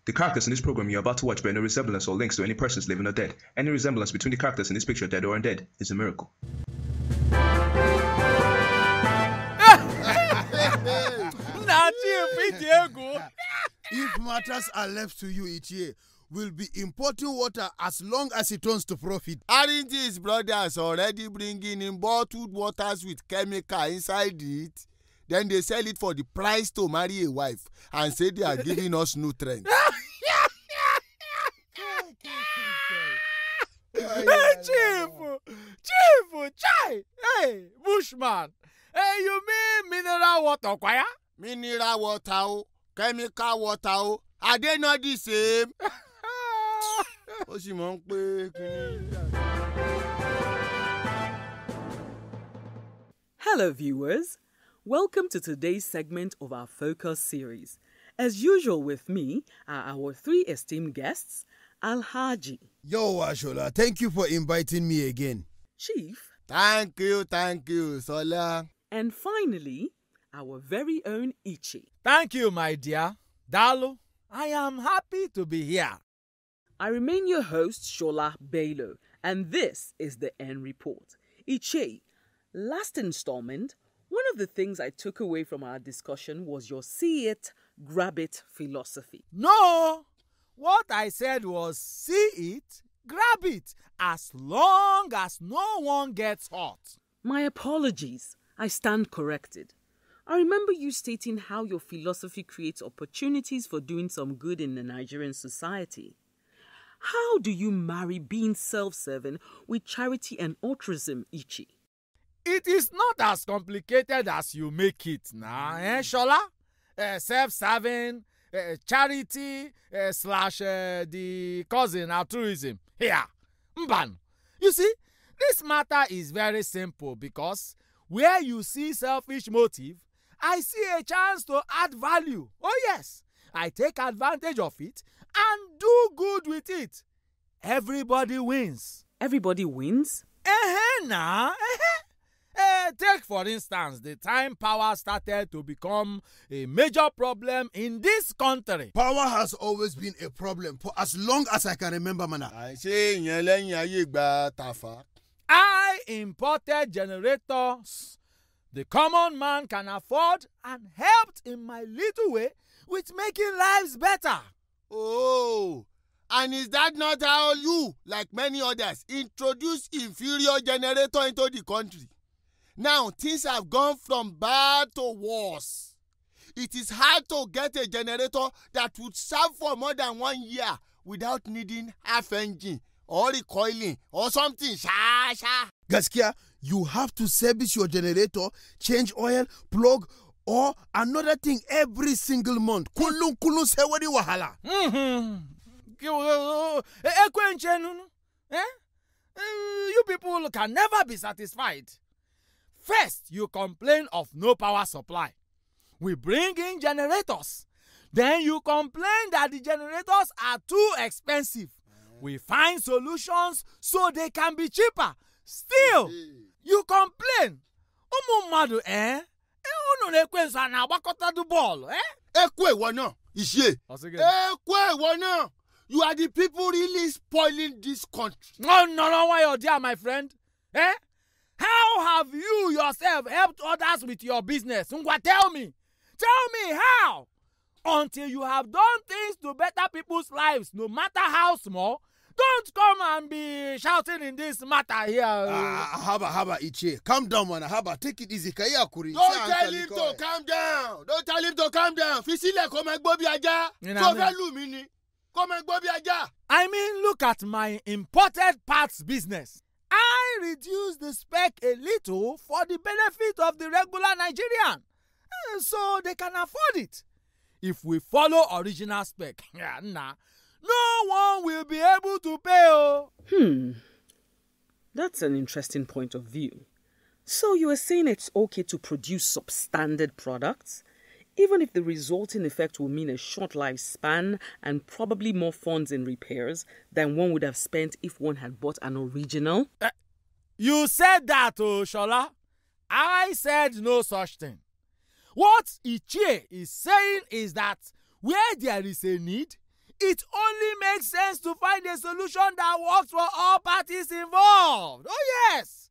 The characters in this program you're about to watch bear no resemblance or links to any persons living or dead. Any resemblance between the characters in this picture, dead or undead, is a miracle. If matters are left to you, Ichie, will be importing water as long as it turns to profit. Aren't his brothers already bringing in bottled waters with chemical inside it? Then they sell it for the price to marry a wife and say they are giving us nutrients. Chief, chai, hey, Bushman, hey, you mean mineral water, kwaya? Mineral water, chemical water, are they not the same? Hello viewers, welcome to today's segment of our Focus series. As usual with me are our three esteemed guests, Alhaji. Yo, Ashola, thank you for inviting me again. Chief. Thank you, Sola. And finally, our very own Ichie. Thank you, my dear. Dalu, I am happy to be here. I remain your host, Shola Bello, and this is the End Report. Ichie, last installment, one of the things I took away from our discussion was your see it, grab it philosophy. No! What I said was see it, grab it, as long as no one gets hurt. My apologies. I stand corrected. I remember you stating how your philosophy creates opportunities for doing some good in the Nigerian society. How do you marry being self-serving with charity and altruism, Ichie? It is not as complicated as you make it now, Shola? Self-serving, charity, slash the cousin altruism. Here, Mban. You see, this matter is very simple because where you see selfish motive, I see a chance to add value. Oh yes, I take advantage of it and do good with it. Everybody wins. Everybody wins? Take for instance the time power started to become a major problem in this country. Power has always been a problem for as long as I can remember, mana. I imported generators the common man can afford and helped in my little way with making lives better. Oh, and is that not how you, like many others, introduced inferior generator into the country? Now, things have gone from bad to worse. It is hard to get a generator that would serve for more than 1 year without needing half engine or recoiling or something. Gaskia, you have to service your generator, change oil, plug, or another thing every single month. Kulun sewadi wahala. You people can never be satisfied. First, you complain of no power supply. We bring in generators. Then you complain that the generators are too expensive. We find solutions so they can be cheaper. Still, you complain. Umumadu, You are the people really spoiling this country. No, why you're there, my friend? How have you yourself helped others with your business? Ngwa, tell me how? Until you have done things to better people's lives, no matter how small, don't come and be shouting in this matter here. Haba, Ichie. Calm down, man. Haba, take it easy. Don't tell him to calm down. Fisile, come and go biaja. I mean, look at my imported parts business. I reduced the spec a little for the benefit of the regular Nigerian, so they can afford it. If we follow original spec, no one will be able to pay. That's an interesting point of view. So you are saying it's okay to produce substandard products, even if the resulting effect will mean a short lifespan and probably more funds in repairs than one would have spent if one had bought an original? You said that, Shola. I said no such thing. What Ichie is saying is that where there is a need, it only makes sense to find a solution that works for all parties involved. Oh yes,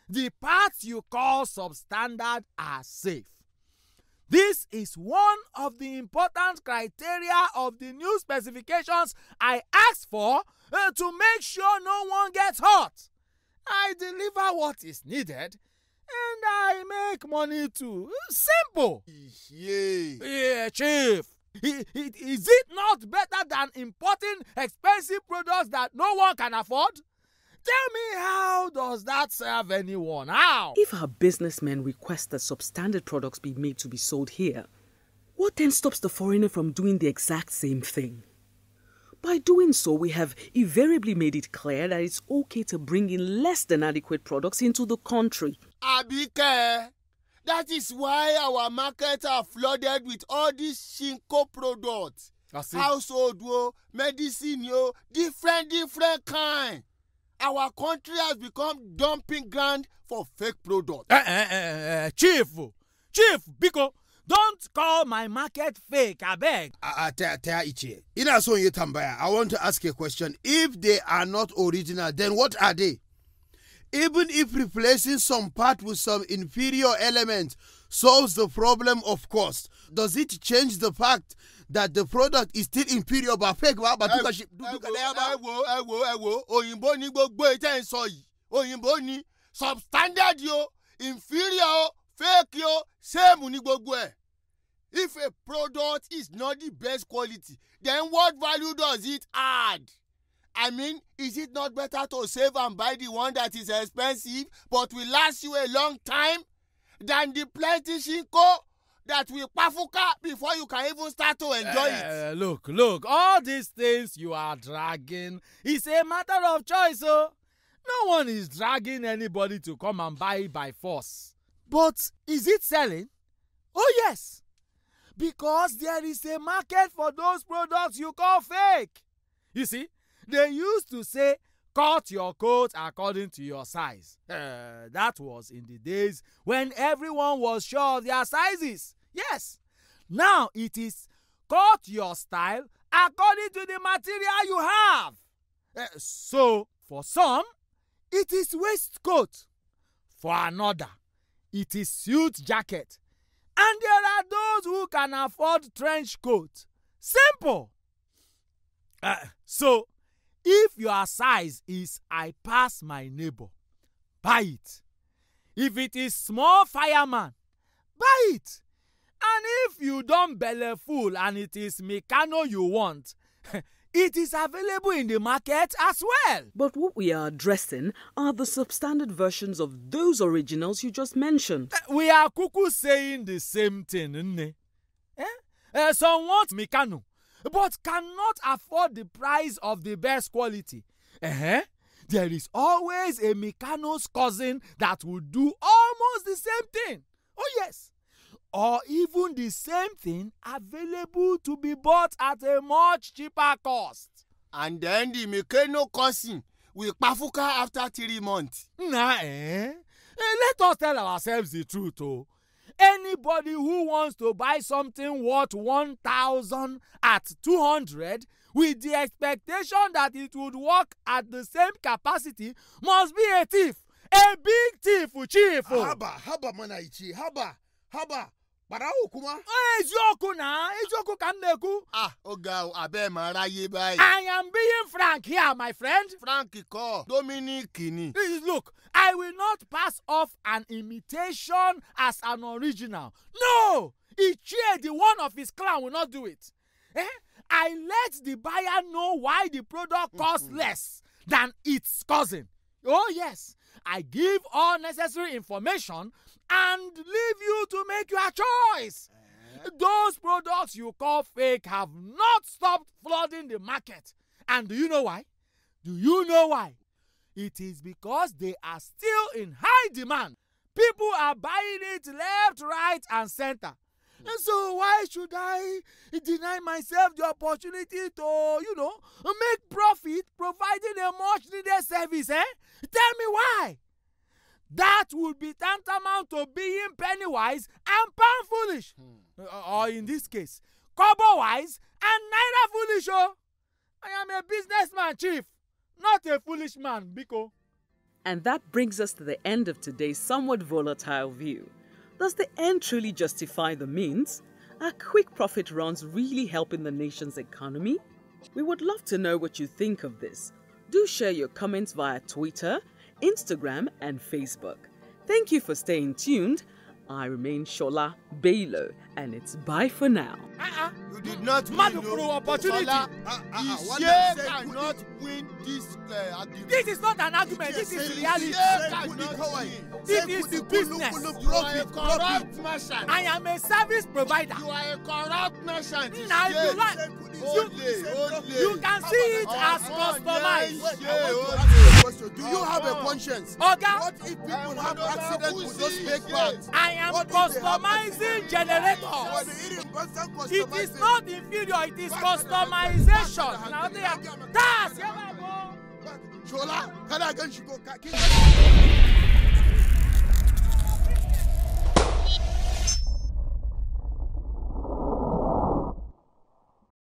the parts you call substandard are safe. This is one of the important criteria of the new specifications I asked for to make sure no one gets hurt. I deliver what is needed and I make money too. Simple. Yeah, Chief. Is it not better than importing expensive products that no one can afford? Tell me, how does that serve anyone? How? If our businessmen request that substandard products be made to be sold here, what then stops the foreigner from doing the exact same thing? By doing so, we have invariably made it clear that it's okay to bring in less than adequate products into the country. Abike, that is why our markets are flooded with all these Shinko products. Household, medicine, different kind. Our country has become dumping ground for fake products. Chief, Biko, don't call my market fake, I beg. Ichie, ina so yi tambaya. I want to ask a question. If they are not original, then what are they? Even if replacing some part with some inferior element solves the problem of cost, does it change the fact that the product is still inferior but fake? Òyìnbó ni gbogbo ètò ìsọ yìí. Òyìnbó ni substandard yo, inferior, fake yo, same ni gbogbo ẹ̀. If a product is not the best quality, then what value does it add? I mean, is it not better to save and buy the one that is expensive but will last you a long time than the plenty Shinko that will pafuka before you can even start to enjoy it? Look, all these things you are dragging is a matter of choice, oh. No one is dragging anybody to come and buy it by force. But is it selling? Oh yes, because there is a market for those products you call fake. You see, they used to say, cut your coat according to your size. That was in the days when everyone was sure of their sizes. Yes. Now it is, cut your style according to the material you have. So, for some, it is waistcoat. For another, it is suit jacket. And there are those who can afford trench coat. Simple. So, if your size is I pass my neighbor, buy it. If it is small fireman, buy it. And if you don't belly full and it is Meccano you want, it is available in the market as well. But what we are addressing are the substandard versions of those originals you just mentioned. We are cuckoo saying the same thing, isn't it? Some want Meccano, but cannot afford the price of the best quality. There is always a Meccano's cousin that will do almost the same thing. Oh yes. Or even the same thing available to be bought at a much cheaper cost. And then the Meccano cousin will pafuka after 3 months. Let us tell ourselves the truth, oh. Anybody who wants to buy something worth 1,000 at 200 with the expectation that it would work at the same capacity must be a thief. A big thief, Chief. Haba mana Ichie, haba. Barawo kuma. Eziokwu na, eziokwu ka m na-ekwu. Oga, abe ma ráyé báyìí. I am being frank here, my friend. Frank kọ́, Dominic ni. Look, I will not pass off an imitation as an original. No! Ichie, the one of his clan, will not do it. I let the buyer know why the product costs less than its cousin. Oh yes, I give all necessary information and leave you to make your choice. Those products you call fake have not stopped flooding the market. And do you know why? It is because they are still in high demand. People are buying it left, right, and center. And so why should I deny myself the opportunity to, make profit providing a much needed service, Tell me why. That would be tantamount to being penny-wise and pound-foolish. Or in this case, Kobo-wise and Naira-foolish. I am a businessman, Chief, not a foolish man, Biko. And that brings us to the end of today's somewhat volatile view. Does the end truly justify the means? Are quick profit runs really helping the nation's economy? We would love to know what you think of this. Do share your comments via Twitter, Instagram, and Facebook. Thank you for staying tuned. I remain Shola Bello, and it's bye for now. You did not Man, win. pro opportunity. Ichie cannot win this argument. This is not an argument, this is reality. Ichie cannot win. This is business. You are a corrupt merchant. I am a service provider. You are a corrupt merchant. Now, if you like, you can see it as customized. Do you have a conscience? Oga, What if people have accidents with those fake bags? I am customizing generator. It is not inferior, it is customization. Now they are. That's Shola, can I get you go?